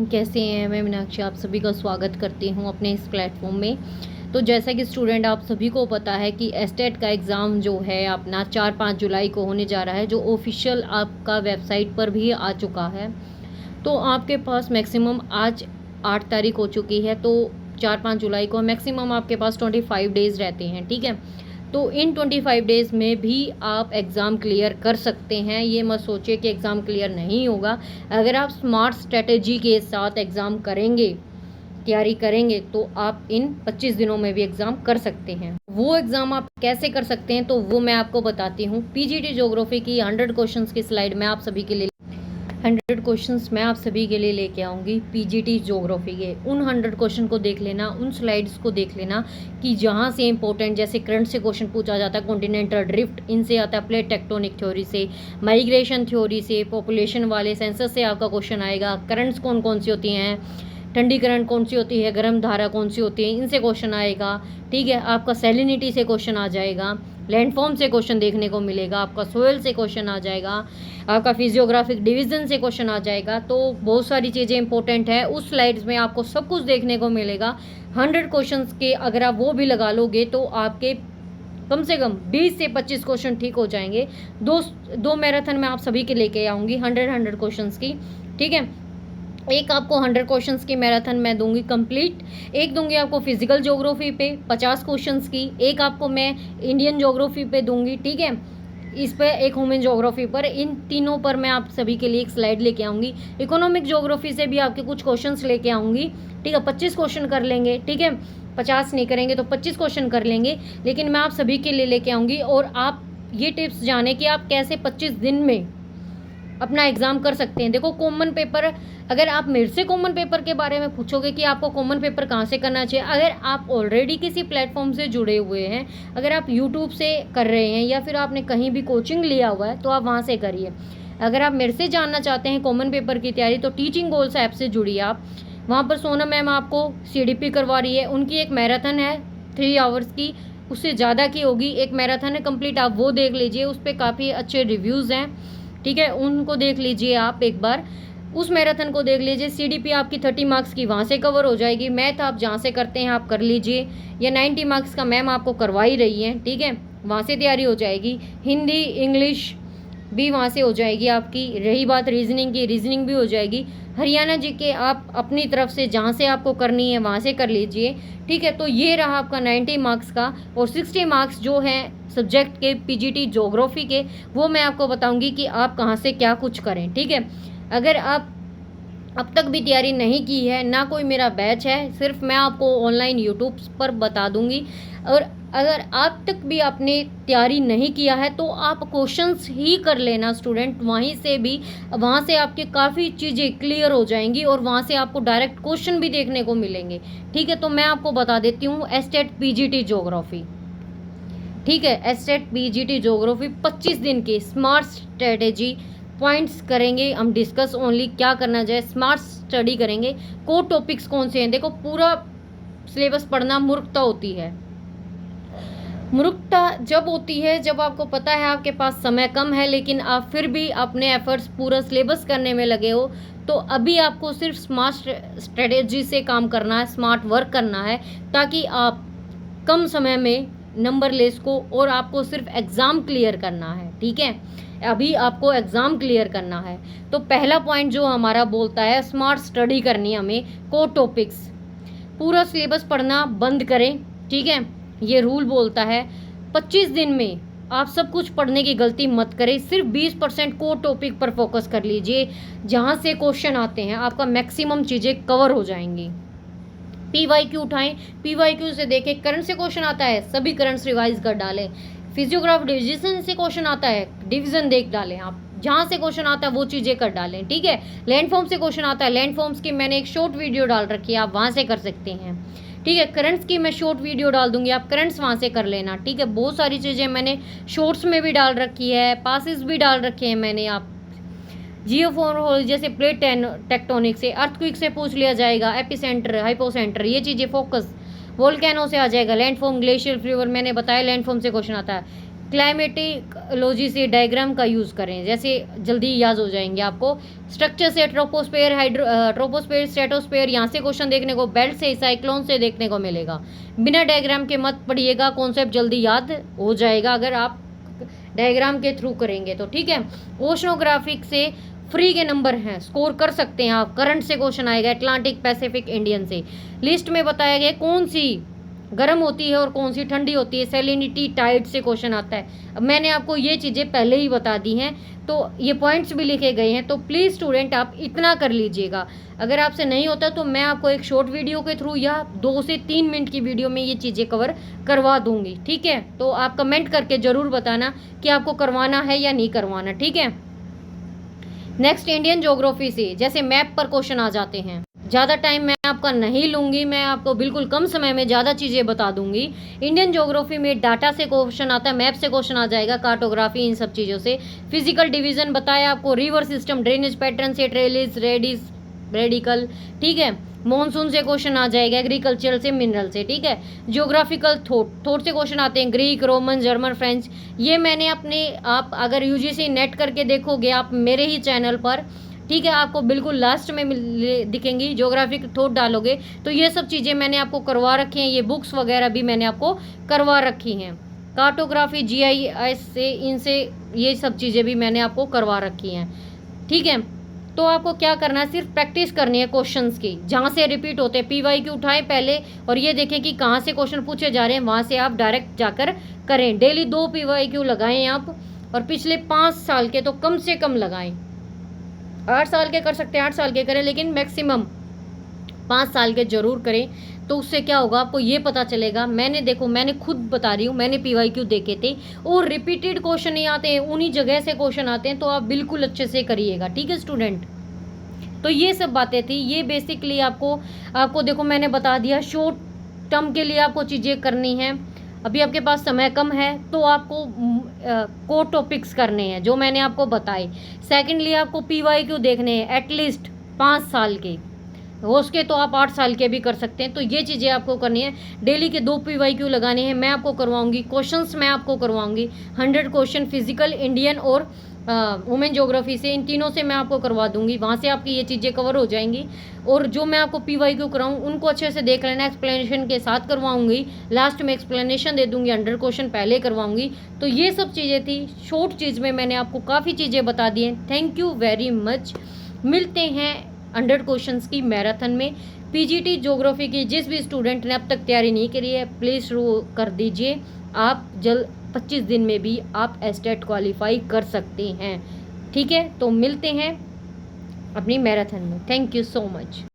कैसे हैं? मैं मीनाक्षी आप सभी का स्वागत करती हूं अपने इस प्लेटफॉर्म में। तो जैसा कि स्टूडेंट आप सभी को पता है कि एस्टेट का एग्ज़ाम जो है अपना 4-5 जुलाई को होने जा रहा है, जो ऑफिशियल आपका वेबसाइट पर भी आ चुका है। तो आपके पास मैक्सिमम आज 8 तारीख हो चुकी है, तो 4-5 जुलाई को मैक्सिमम आपके पास 25 डेज़ रहते हैं, ठीक है। तो इन 25 डेज़ में भी आप एग्ज़ाम क्लियर कर सकते हैं। ये मत सोचिए कि एग्ज़ाम क्लियर नहीं होगा। अगर आप स्मार्ट स्ट्रेटजी के साथ एग्ज़ाम करेंगे, तैयारी करेंगे, तो आप इन 25 दिनों में भी एग्ज़ाम कर सकते हैं। वो एग्ज़ाम आप कैसे कर सकते हैं तो वो मैं आपको बताती हूँ। पीजीटी ज्योग्राफी की 100 क्वेश्चंस की स्लाइड मैं आप सभी के लिए 100 क्वेश्चंस मैं आप सभी के लिए लेके आऊँगी पीजीटी ज्योग्राफी के। उन 100 क्वेश्चन को देख लेना, उन स्लाइड्स को देख लेना कि जहाँ से इंपॉर्टेंट, जैसे करंट से क्वेश्चन पूछा जाता है, कॉन्टिनेंटल ड्रिफ्ट, इनसे आता है प्लेट टेक्टोनिक थ्योरी से, माइग्रेशन थ्योरी से, पॉपुलेशन वाले सेंसस से आपका क्वेश्चन आएगा। करंट्स कौन कौन सी होती हैं, ठंडी करंट कौन सी होती है, गर्म धारा कौन सी होती है, इनसे क्वेश्चन आएगा, ठीक है। आपका सैलिनिटी से क्वेश्चन आ जाएगा, लैंडफॉर्म से क्वेश्चन देखने को मिलेगा, आपका सोयल से क्वेश्चन आ जाएगा, आपका फिजियोग्राफिक डिवीजन से क्वेश्चन आ जाएगा। तो बहुत सारी चीज़ें इंपॉर्टेंट है, उस स्लाइड्स में आपको सब कुछ देखने को मिलेगा। 100 क्वेश्चंस के अगर आप वो भी लगा लोगे तो आपके कम से कम 20 से 25 क्वेश्चन ठीक हो जाएंगे। दो मैराथन में आप सभी के लेके आऊँगी 100 क्वेश्चंस की, ठीक है। एक आपको 100 क्वेश्चंस की मैराथन मैं दूंगी कंप्लीट, एक दूंगी आपको फिजिकल ज्योग्राफी पे 50 क्वेश्चंस की, एक आपको मैं इंडियन ज्योग्राफी पे दूंगी, ठीक है। इस पे एक ह्यूमन ज्योग्राफी पर, इन तीनों पर मैं आप सभी के लिए एक स्लाइड लेके आऊँगी। इकोनॉमिक ज्योग्राफी से भी आपके कुछ क्वेश्चंस लेके आऊँगी, ठीक है। 25 क्वेश्चन कर लेंगे, ठीक है। 50 नहीं करेंगे तो 25 क्वेश्चन कर लेंगे, लेकिन मैं आप सभी के लिए लेके आऊँगी। और आप ये टिप्स जाने कि आप कैसे 25 दिन में अपना एग्ज़ाम कर सकते हैं। देखो, कॉमन पेपर, अगर आप मेरे से कॉमन पेपर के बारे में पूछोगे कि आपको कॉमन पेपर कहाँ से करना चाहिए, अगर आप ऑलरेडी किसी प्लेटफॉर्म से जुड़े हुए हैं, अगर आप यूट्यूब से कर रहे हैं या फिर आपने कहीं भी कोचिंग लिया हुआ है, तो आप वहाँ से करिए। अगर आप मेरे से जानना चाहते हैं कॉमन पेपर की तैयारी, तो टीचिंग गोल्स ऐप से जुड़िए आप। वहाँ पर सोनम मैम आपको CDP करवा रही है, उनकी एक मैराथन है 3 आवर्स की, उससे ज़्यादा की होगी, एक मैराथन है कंप्लीट, आप वो देख लीजिए, उस पर काफ़ी अच्छे रिव्यूज़ हैं, ठीक है। उनको देख लीजिए आप एक बार, उस मैराथन को देख लीजिए। CDP आपकी 30 मार्क्स की वहाँ से कवर हो जाएगी। मैथ आप जहाँ से करते हैं आप कर लीजिए, या 90 मार्क्स का मैम आपको करवा ही रही है, ठीक है, वहाँ से तैयारी हो जाएगी। हिंदी इंग्लिश भी वहाँ से हो जाएगी आपकी। रही बात रीजनिंग की, रीजनिंग भी हो जाएगी। हरियाणा जी के आप अपनी तरफ से जहाँ से आपको करनी है वहाँ से कर लीजिए, ठीक है। तो ये रहा आपका 90 मार्क्स का, और 60 मार्क्स जो हैं सब्जेक्ट के पीजीटी ज्योग्राफी के, वो मैं आपको बताऊंगी कि आप कहाँ से क्या कुछ करें, ठीक है। अगर आप अब तक भी तैयारी नहीं की है, ना कोई मेरा बैच है, सिर्फ मैं आपको ऑनलाइन यूट्यूब पर बता दूंगी। और अगर आप तक भी आपने तैयारी नहीं किया है तो आप क्वेश्चंस ही कर लेना स्टूडेंट, वहीं से भी, वहाँ से आपके काफ़ी चीज़ें क्लियर हो जाएंगी और वहाँ से आपको डायरेक्ट क्वेश्चन भी देखने को मिलेंगे, ठीक है। तो मैं आपको बता देती हूँ एस्टेट पीजीटी ज्योग्राफी, ठीक है। एस्टेट पीजीटी ज्योग्राफी 25 दिन की स्मार्ट स्ट्रेटेजी पॉइंट्स करेंगे हम डिस्कस, ओनली क्या करना चाहिए, स्मार्ट स्टडी करेंगे। कोर टॉपिक्स कौन से हैं, देखो पूरा सिलेबस पढ़ना मूर्खता होती है। मूर्खता जब होती है जब आपको पता है आपके पास समय कम है, लेकिन आप फिर भी अपने एफर्ट्स पूरा सिलेबस करने में लगे हो। तो अभी आपको सिर्फ स्मार्ट स्ट्रेटेजी से काम करना है, स्मार्ट वर्क करना है, ताकि आप कम समय में नंबर ले सको, और आपको सिर्फ एग्ज़ाम क्लियर करना है, ठीक है। अभी आपको एग्ज़ाम क्लियर करना है। तो पहला पॉइंट जो हमारा बोलता है स्मार्ट स्टडी करनी है हमें, कोर टॉपिक्स, पूरा सिलेबस पढ़ना बंद करें, ठीक है। ये रूल बोलता है 25 दिन में आप सब कुछ पढ़ने की गलती मत करें, सिर्फ 20% कोर टॉपिक पर फोकस कर लीजिए, जहाँ से क्वेश्चन आते हैं आपका मैक्सिमम चीज़ें कवर हो जाएंगी। PYQ उठाएं, PYQ से देखें, करंट से क्वेश्चन आता है सभी करंट्स रिवाइज कर डालें। फिजियोग्राफ डिवीजन से क्वेश्चन आता है, डिवीजन देख डालें आप, जहाँ से क्वेश्चन आता है वो चीज़ें कर डालें, ठीक है। लैंडफॉर्म से क्वेश्चन आता है, लैंडफॉर्म्स की मैंने एक शॉर्ट वीडियो डाल रखी है, आप वहाँ से कर सकते हैं, ठीक है। करंट्स की मैं शॉर्ट वीडियो डाल दूंगी, आप करंट्स वहाँ से कर लेना, ठीक है। बहुत सारी चीज़ें मैंने शॉर्ट्स में भी डाल रखी है, पासिस भी डाल रखे हैं मैंने। आप जियोफोन जैसे प्लेट टेक्टोनिक से, अर्थक्विक से पूछ लिया जाएगा, एपिसेंटर, हाइपोसेंटर, ये चीज़ें फोकस, वोल्केनो से आ जाएगा, लैंडफॉर्म, ग्लेशियर फ्रीवर, मैंने बताया लैंडफॉर्म से क्वेश्चन आता है। क्लाइमेटिकोलॉजी से डायग्राम का यूज़ करें, जैसे जल्दी याद हो जाएंगे आपको। स्ट्रक्चर से ट्रोपोस्फेयर, ट्रोपोस्फेयर, स्ट्रेटोस्फेयर, यहाँ से क्वेश्चन देखने को, बेल्ट से, साइक्लोन से देखने को मिलेगा। बिना डायग्राम के मत पढ़िएगा, कॉन्सेप्ट जल्दी याद हो जाएगा अगर आप डायग्राम के थ्रू करेंगे तो, ठीक है। ओशनोग्राफिक से फ्री के नंबर हैं, स्कोर कर सकते हैं आप। करंट से क्वेश्चन आएगा, अटलांटिक, पैसिफिक, इंडियन से। लिस्ट में बताया गया कौन सी गर्म होती है और कौन सी ठंडी होती है। सैलिनिटी, टाइड से क्वेश्चन आता है। अब मैंने आपको ये चीज़ें पहले ही बता दी हैं, तो ये पॉइंट्स भी लिखे गए हैं, तो प्लीज़ स्टूडेंट आप इतना कर लीजिएगा। अगर आपसे नहीं होता तो मैं आपको एक शॉर्ट वीडियो के थ्रू या 2 से 3 मिनट की वीडियो में ये चीज़ें कवर करवा दूंगी, ठीक है। तो आप कमेंट करके ज़रूर बताना कि आपको करवाना है या नहीं करवाना, ठीक है। नेक्स्ट, इंडियन ज्योग्राफी से जैसे मैप पर क्वेश्चन आ जाते हैं। ज़्यादा टाइम मैं आपका नहीं लूँगी, मैं आपको बिल्कुल कम समय में ज़्यादा चीज़ें बता दूंगी। इंडियन ज्योग्राफी में डाटा से क्वेश्चन आता है, मैप से क्वेश्चन आ जाएगा, कार्टोग्राफी, इन सब चीज़ों से। फिजिकल डिवीजन बताया आपको, रिवर सिस्टम, ड्रेनेज पैटर्न से, ट्रेलिस, रेडिस, रेडिकल, ठीक है। मॉनसून से क्वेश्चन आ जाएगा, एग्रीकल्चर से, मिनरल से, ठीक है। ज्योग्राफिकल थॉट से क्वेश्चन आते हैं, ग्रीक, रोमन, जर्मन, फ्रेंच। ये मैंने अपने, आप अगर यूजीसी नेट करके देखोगे आप मेरे ही चैनल पर, ठीक है, आपको बिल्कुल लास्ट में दिखेंगी। ज्योग्राफिक थॉट डालोगे तो ये सब चीज़ें मैंने आपको करवा रखी हैं, ये बुक्स वगैरह भी मैंने आपको करवा रखी हैं। कार्टोग्राफी, जीआईएस से, इनसे ये सब चीज़ें भी मैंने आपको करवा रखी हैं, ठीक है। तो आपको क्या करना है, सिर्फ प्रैक्टिस करनी है क्वेश्चंस की, जहाँ से रिपीट होते हैं। पीवाईक्यू उठाएं पहले और ये देखें कि कहाँ से क्वेश्चन पूछे जा रहे हैं, वहाँ से आप डायरेक्ट जाकर करें। डेली 2 पीवाईक्यू लगाएं आप, और पिछले 5 साल के तो कम से कम लगाएं। 8 साल के कर सकते हैं, 8 साल के करें, लेकिन मैक्सिमम 5 साल के जरूर करें। तो उससे क्या होगा, आपको ये पता चलेगा। मैंने खुद बता रही हूँ, मैंने पीवाईक्यू देखे थे और रिपीटेड क्वेश्चन नहीं आते हैं, उन्हीं जगह से क्वेश्चन आते हैं, तो आप बिल्कुल अच्छे से करिएगा, ठीक है स्टूडेंट। तो ये सब बातें थी, ये बेसिकली आपको देखो मैंने बता दिया। शॉर्ट टर्म के लिए आपको चीज़ें करनी है, अभी आपके पास समय कम है, तो आपको कोर टॉपिक्स करने हैं जो मैंने आपको बताए। सेकेंडली, आपको पीवाईक्यू देखने हैं एटलीस्ट 5 साल के, हो सके तो आप 8 साल के भी कर सकते हैं। तो ये चीज़ें आपको करनी है। डेली के 2 पीवाईक्यू लगाने हैं, मैं आपको करवाऊंगी। क्वेश्चंस मैं आपको करवाऊंगी 100 क्वेश्चन, फिजिकल, इंडियन और वुमेन ज्योग्राफी से, इन तीनों से मैं आपको करवा दूंगी। वहाँ से आपकी ये चीज़ें कवर हो जाएंगी। और जो मैं आपको पीवाईक्यू कराऊँ उनको अच्छे से देख लेना, एक्सप्लेनेशन के साथ करवाऊंगी। लास्ट में एक्सप्लेनेशन दे दूंगी, 100 क्वेश्चन पहले करवाऊंगी। तो ये सब चीज़ें थी, शॉर्ट चीज़ में मैंने आपको काफ़ी चीज़ें बता दी हैं। Thank you very much. मिलते हैं 100 क्वेश्चंस की मैराथन में। पीजीटी ज्योग्राफी की जिस भी स्टूडेंट ने अब तक तैयारी नहीं करी है, प्लीज़ शुरू कर दीजिए। आप जल्द 25 दिन में भी आप एस्टेट क्वालिफाई कर सकते हैं, ठीक है। तो मिलते हैं अपनी मैराथन में। Thank you so much.